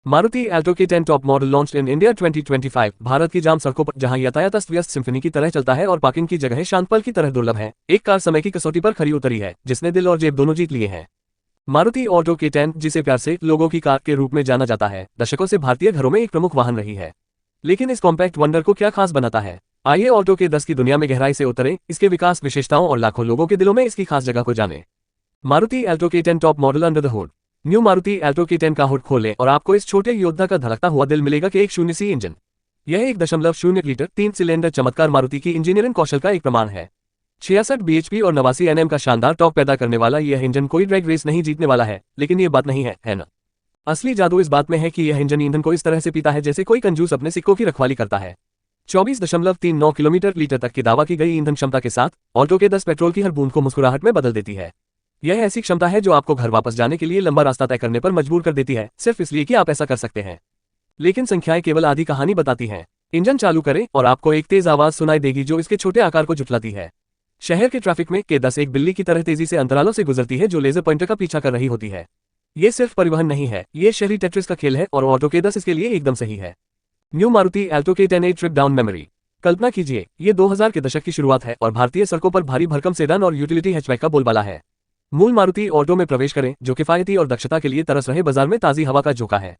Maruti Alto के 10 top model launch in India 2025। Bharat की जाम सड़कों पर जहां यातायात अस्त व्यस्त सिम्फनी की तरह चलता है और पार्किंग की जगह शांत पल की तरह दुर्लभ है, एक कार समय की कसौटी पर खरी उतरी है जिसने दिल और जेब दोनों जीत लिए हैं। मारुति ऑल्टो के 10, जिसे प्यार से लोगों की कार के रूप में जाना जाता है, दशकों से भारतीय घरों में एक प्रमुख वाहन रही है। लेकिन इस कॉम्पैक्ट वंडर को क्या खास बनाता है? आइए ऑल्टो के 10 की दुनिया में गहराई से उतरें, इसके विकास, विशेषताओं और लाखों लोगों के दिलों में इसकी खास जगह को जानें। मारुति एल्टो के 10 top model under the hood. New Maruti Alto के 10 का हुड खोलें और आपको इस छोटे योद्धा का धड़कता हुआ दिल मिलेगा कि एक 0 इंजन। यह 1.0 लीटर 3 सिलेंडर चमत्कार मारुति की इंजीनियरिंग कौशल का एक प्रमाण है। 66 bhp और 89 Nm का शानदार टॉर्क पैदा करने वाला यह इंजन कोई ड्रैग रेस नहीं जीतने वाला है, लेकिन ये बात नहीं है ना? असली जादू इस बात में है कि यह इंजन ईंधन को इस तरह से पीता है जैसे कोई कंजूस अपने सिक्कों की रखवाली करता है। 24.39 किलोमीटर लीटर तक की दावा की गई ईंधन क्षमता के साथ ऑल्टो के 10 पेट्रोल की हर बूंद को मुस्कुराहट में बदल देती है। यह ऐसी क्षमता है जो आपको घर वापस जाने के लिए लंबा रास्ता तय करने पर मजबूर कर देती है, सिर्फ इसलिए कि आप ऐसा कर सकते हैं। लेकिन संख्याएं केवल आधी कहानी बताती हैं। इंजन चालू करें और आपको एक तेज आवाज सुनाई देगी जो इसके छोटे आकार को जुटलाती है। शहर के ट्रैफिक में के 10 एक बिल्ली की तरह तेजी से अंतरालों से गुजरती है जो लेजर पॉइंटर का पीछा कर रही होती है। ये सिर्फ परिवहन नहीं है, ये शहरी टेट्रिस का खेल है और ऑल्टो के 10 इसके लिए एकदम सही है। न्यू मारुति एल्टो के 10 ट्रिप डाउन मेमोरी। कल्पना कीजिए, ये 2000 के दशक की शुरुआत है और भारतीय सड़कों पर भारी भरकम सेडान और यूटिलिटी हैचबैक का बोलबाला है। मूल मारुति ऑल्टो में प्रवेश करें, जो किफायती और दक्षता के लिए तरस रहे बाजार में ताजी हवा का झोंका है।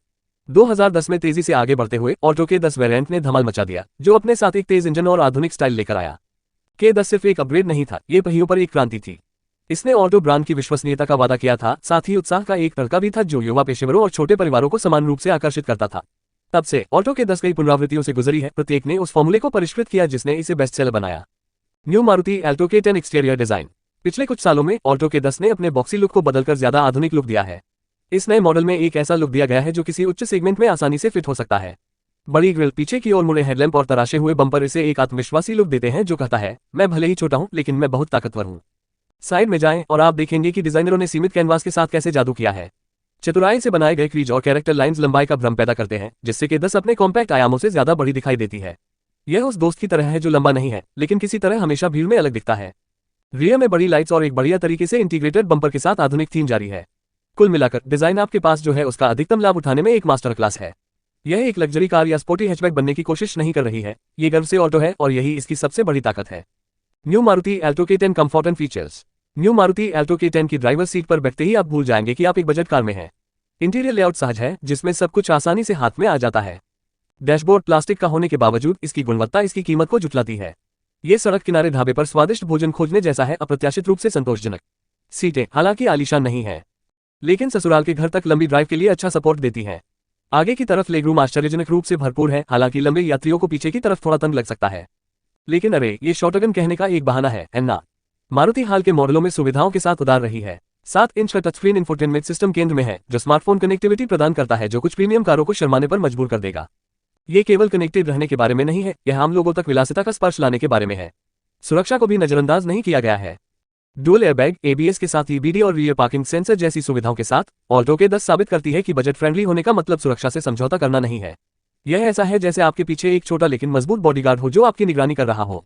2010 में तेजी से आगे बढ़ते हुए ऑल्टो के 10 वेरिएंट ने धमाल मचा दिया, जो अपने साथ एक तेज इंजन और आधुनिक स्टाइल लेकर आया। के 10 सिर्फ एक अपग्रेड नहीं था, ये पहियों पर एक क्रांति थी। इसने ऑल्टो ब्रांड की विश्वसनीयता का वादा किया था, साथ ही उत्साह का एक तड़का भी था जो युवा पेशेवरों और छोटे परिवारों को समान रूप से आकर्षित करता था। तब से ऑल्टो के 10 कई पुनरावृत्तियों से गुजरी है, प्रत्येक ने उस फॉर्मूले को परिष्कृत किया जिसने इसे बेस्ट सेलर बनाया। न्यू मारुति एल्टो के 10 एक्सटीरियर डिजाइन। पिछले कुछ सालों में ऑल्टो के 10 ने अपने बॉक्सी लुक को बदलकर ज्यादा आधुनिक लुक दिया है। इस नए मॉडल में एक ऐसा लुक दिया गया है जो किसी उच्च सेगमेंट में आसानी से फिट हो सकता है। बड़ी ग्रिल, पीछे की ओर मुड़े हेडलैम्प और तराशे हुए बम्पर इसे एक आत्मविश्वासी लुक देते हैं जो कहता है, मैं भले ही छोटा हूं लेकिन मैं बहुत ताकतवर हूं। साइड में जाएं और आप देखेंगे कि डिजाइनरों ने सीमित कैनवास के साथ कैसे जादू किया है। चतुराई से बनाए गए क्रीज और कैरेक्टर लाइंस लंबाई का भ्रम पैदा करते हैं, जिससे कि 10 अपने कॉम्पैक्ट आयामों से ज्यादा बड़ी दिखाई देती है। यह उस दोस्त की तरह है जो लंबा नहीं है लेकिन किसी तरह हमेशा भीड़ में अलग दिखता है। रियर में बड़ी लाइट्स और एक बढ़िया तरीके से इंटीग्रेटेड बम्पर के साथ आधुनिक थीम जारी है। कुल मिलाकर डिजाइन आपके पास जो है उसका अधिकतम लाभ उठाने में एक मास्टर क्लास है। यह एक लग्जरी कार या स्पोर्टी हैचबैक बनने की कोशिश नहीं कर रही है, ये गर्व से ऑल्टो है और यही इसकी सबसे बड़ी ताकत है। न्यू मारुति एल्टो के 10 comfort and features. New Maruti Alto के 10 की ड्राइवर सीट पर बैठते ही आप भूल जाएंगे कि आप एक बजट कार में हैं। इंटीरियर लेआउट सहज है जिसमें सब कुछ आसानी से हाथ में आ जाता है। डैशबोर्ड प्लास्टिक का होने के बावजूद इसकी गुणवत्ता इसकी कीमत को जुटलाती है। ये सड़क किनारे ढाबे पर स्वादिष्ट भोजन खोजने जैसा है, अप्रत्याशित रूप से संतोषजनक। सीटें हालांकि आलीशान नहीं है, लेकिन ससुराल के घर तक लंबी ड्राइव के लिए अच्छा सपोर्ट देती हैं। आगे की तरफ लेगरूम आश्चर्यजनक रूप से भरपूर है, हालांकि लंबे यात्रियों को पीछे की तरफ थोड़ा तंग लग सकता है। लेकिन अरे, ये शॉटगन कहने का एक बहाना है ना? मारुति हाल के मॉडलों में सुविधाओं के साथ उदार रही है। 7 इंच का टचस्क्रीन इंफोटेनमेंट सिस्टम केंद्र में है जो स्मार्टफोन कनेक्टिविटी प्रदान करता है, जो कुछ प्रीमियम कारों को शर्माने पर मजबूर कर देगा। ये केवल कनेक्टेड रहने के बारे में नहीं है, यह आम लोगों तक विलासिता का स्पर्श लाने के बारे में है। सुरक्षा को भी नजरअंदाज नहीं किया गया है। डुअल एयरबैग, ABS के साथ EBD और रियर पार्किंग सेंसर जैसी सुविधाओं के साथ ऑल्टो के 10 साबित करती है कि बजट फ्रेंडली होने का मतलब सुरक्षा से समझौता करना नहीं है। यह ऐसा है जैसे आपके पीछे एक छोटा लेकिन मजबूत बॉडीगार्ड हो जो आपकी निगरानी कर रहा हो।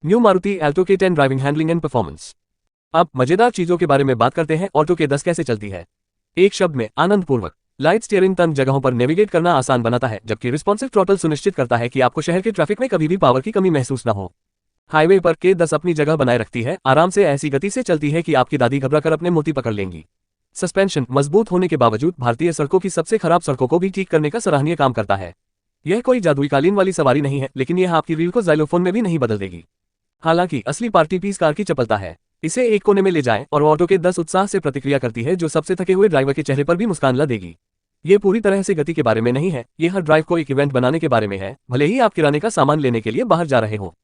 न्यू मारुति एल्टो के 10 ड्राइविंग हैंडलिंग एंड परफॉर्मेंस। अब मजेदार चीजों के बारे में बात करते हैं। ऑल्टो के 10 कैसे चलती है? एक शब्द में, आनंदपूर्वक। लाइट स्टीयरिंग तंग जगहों पर नेविगेट करना आसान बनाता है, जबकि रिस्पॉन्सिव थ्रॉटल सुनिश्चित करता है कि आपको शहर के ट्रैफिक में कभी भी पावर की कमी महसूस न हो। हाईवे पर के 10 अपनी जगह बनाए रखती है, आराम से ऐसी गति से चलती है कि आपकी दादी घबराकर अपने मोती पकड़ लेंगी। सस्पेंशन मजबूत होने के बावजूद भारतीय सड़कों की सबसे खराब सड़कों को भी ठीक करने का सराहनीय काम करता है। यह कोई जादुई कालीन वाली सवारी नहीं है, लेकिन यह आपकी रीढ़ को ज़ाइलोफोन में भी नहीं बदल देगी। हालांकि असली पार्टी पीस कार की चपलता है। इसे एक कोने में ले जाएं और ऑल्टो के 10 उत्साह से प्रतिक्रिया करती है जो सबसे थके हुए ड्राइवर के चेहरे पर भी मुस्कान ला देगी। ये पूरी तरह से गति के बारे में नहीं है, ये हर ड्राइव को एक इवेंट बनाने के बारे में है, भले ही आप किराने का सामान लेने के लिए बाहर जा रहे हो।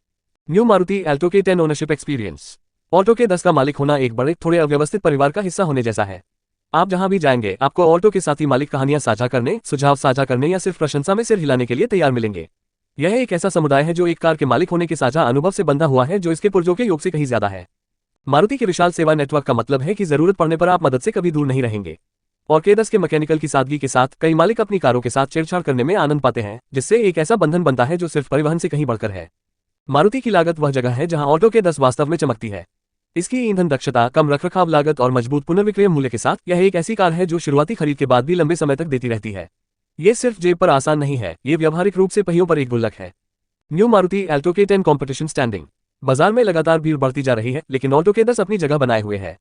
न्यू मारुति एल्टो के 10 ओनरशिप एक्सपीरियंस। ऑल्टो के 10 का मालिक होना एक बड़े थोड़े अव्यवस्थित परिवार का हिस्सा होने जैसा है। आप जहां भी जाएंगे आपको ऑल्टो के साथी मालिक कहानियां साझा करने, सुझाव साझा करने या सिर्फ प्रशंसा में सिर हिलाने के लिए तैयार मिलेंगे। यह एक ऐसा समुदाय है जो एक कार के मालिक होने के साझा अनुभव से बंधा हुआ है, जो इसके पुर्जों के योग से कहीं ज्यादा है। मारुति के विशाल सेवा नेटवर्क का मतलब है कि जरूरत पड़ने पर आप मदद से कभी दूर नहीं रहेंगे। और के 10 के मैकेनिकल की सादगी के साथ कई मालिक अपनी कारों के साथ छेड़छाड़ करने में आनंद पाते हैं, जिससे एक ऐसा बंधन बनता है जो सिर्फ परिवहन से कहीं बढ़कर है। मारुति की लागत वह जगह है जहां ऑल्टो के 10 वास्तव में चमकती है। इसकी ईंधन दक्षता, कम रखरखाव लागत और मजबूत पुनर्विक्रय मूल्य के साथ यह एक ऐसी कार है जो शुरुआती खरीद के बाद भी लंबे समय तक देती रहती है। ये सिर्फ जेब पर आसान नहीं है, ये व्यावहारिक रूप से पहियों पर एक गुल्लक है। न्यू मारुति एल्टो के 10 कॉम्पिटिशन स्टैंडिंग। बाजार में लगातार भीड़ बढ़ती जा रही है, लेकिन ऑल्टो के 10 अपनी जगह बनाए हुए है।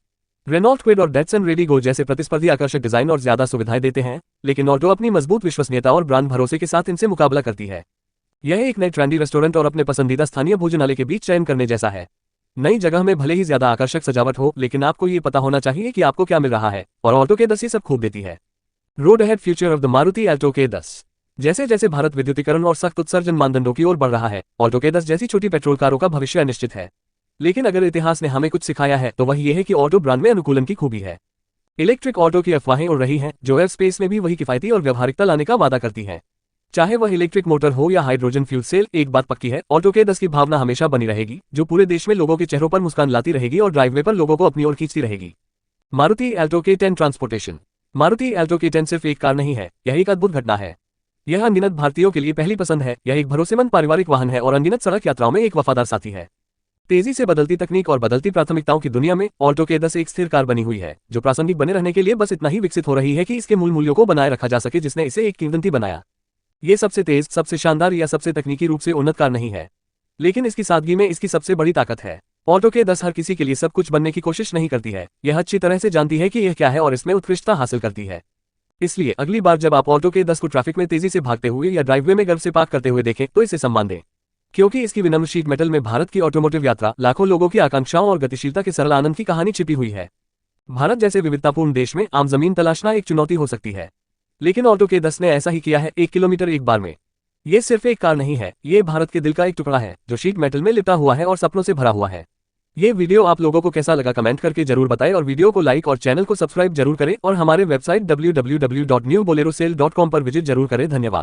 रेनॉल्ट क्विड और डेटसन रेडिगो जैसे प्रतिस्पर्धी आकर्षक डिजाइन और ज्यादा सुविधाएं देते हैं, लेकिन ऑल्टो अपनी मजबूत विश्वसनीयता और ब्रांड भरोसे के साथ इनसे मुकाबला करती है। यह एक नए ट्रेंडी रेस्टोरेंट और अपने पसंदीदा स्थानीय भोजनालय के बीच चयन करने जैसा है। नई जगह में भले ही ज्यादा आकर्षक सजावट हो, लेकिन आपको ये पता होना चाहिए कि आपको क्या मिल रहा है, और ऑल्टो के 10 ये सब खूब देती है। Road ahead future of the Maruti Alto के 10। जैसे जैसे भारत विद्युतीकरण और सख्त उत्सर्जन मानदंडों की ओर बढ़ रहा है, ऑल्टो के 10 जैसी छोटी पेट्रोल कारों का भविष्य अनिश्चित है। लेकिन अगर इतिहास ने हमें कुछ सिखाया है तो वह ये है कि ऑल्टो ब्रांड में अनुकूलन की खूबी है। इलेक्ट्रिक ऑल्टो की अफवाहें उड़ रही हैं, जो एयर स्पेस में भी वही किफायती और व्यवहारिकता लाने का वादा करती है। चाहे वह इलेक्ट्रिक मोटर हो या हाइड्रोजन फ्यूल सेल, एक बात पक्की है, ऑल्टो के 10 की भावना हमेशा बनी रहेगी, जो पूरे देश में लोगों के चेहरों पर मुस्कान लाती रहेगी और ड्राइववे पर लोगों को अपनी ओर खींचती रहेगी। मारुति एल्टो के 10 ट्रांसपोर्टेशन। मारुति एल्टो के 10 सिर्फ एक कार नहीं है, यह एक अद्भुत घटना है। यह अनगिनत भारतीयों के लिए पहली पसंद है, यह एक भरोसेमंद पारिवारिक वाहन है और अनगिनत सड़क यात्राओं में एक वफादार साथी है। तेजी से बदलती तकनीक और बदलती प्राथमिकताओं की दुनिया में ऑल्टो के 10 एक स्थिर कार बनी हुई है, जो प्रासंगिक बने रहने के लिए बस इतना ही विकसित हो रही है कि इसके मूल मूल्यों को बनाए रखा जा सके जिसने इसे एक किंवदंती बनाया। ये सबसे तेज, सबसे शानदार या सबसे तकनीकी रूप से उन्नत कार नहीं है, लेकिन इसकी सादगी में इसकी सबसे बड़ी ताकत है। ऑल्टो के 10 हर किसी के लिए सब कुछ बनने की कोशिश नहीं करती है, यह अच्छी तरह से जानती है कि यह क्या है और इसमें उत्कृष्टता हासिल करती है। इसलिए अगली बार जब आप ऑल्टो के 10 को ट्रैफिक में तेजी से भागते हुए या ड्राइववे में गर्व से पार्क करते हुए देखें, तो इसे सम्मान दें, क्योंकि इसकी विनम्र शीट मेटल में भारत की ऑटोमोटिव यात्रा, लाखों लोगों की आकांक्षाओं और गतिशीलता के सरल आनंद की कहानी छिपी हुई है। भारत जैसे विविधतापूर्ण देश में आम जमीन तलाशना एक चुनौती हो सकती है, लेकिन ऑल्टो के 10 ने ऐसा ही किया है, 1 किलोमीटर एक बार में। ये सिर्फ एक कार नहीं है, ये भारत के दिल का एक टुकड़ा है, जो शीट मेटल में लिपटा हुआ है और सपनों से भरा हुआ है। ये वीडियो आप लोगों को कैसा लगा कमेंट करके जरूर बताएं और वीडियो को लाइक और चैनल को सब्सक्राइब जरूर करें और हमारे वेबसाइट www.newbolerosale.com पर विजिट जरूर करें। धन्यवाद।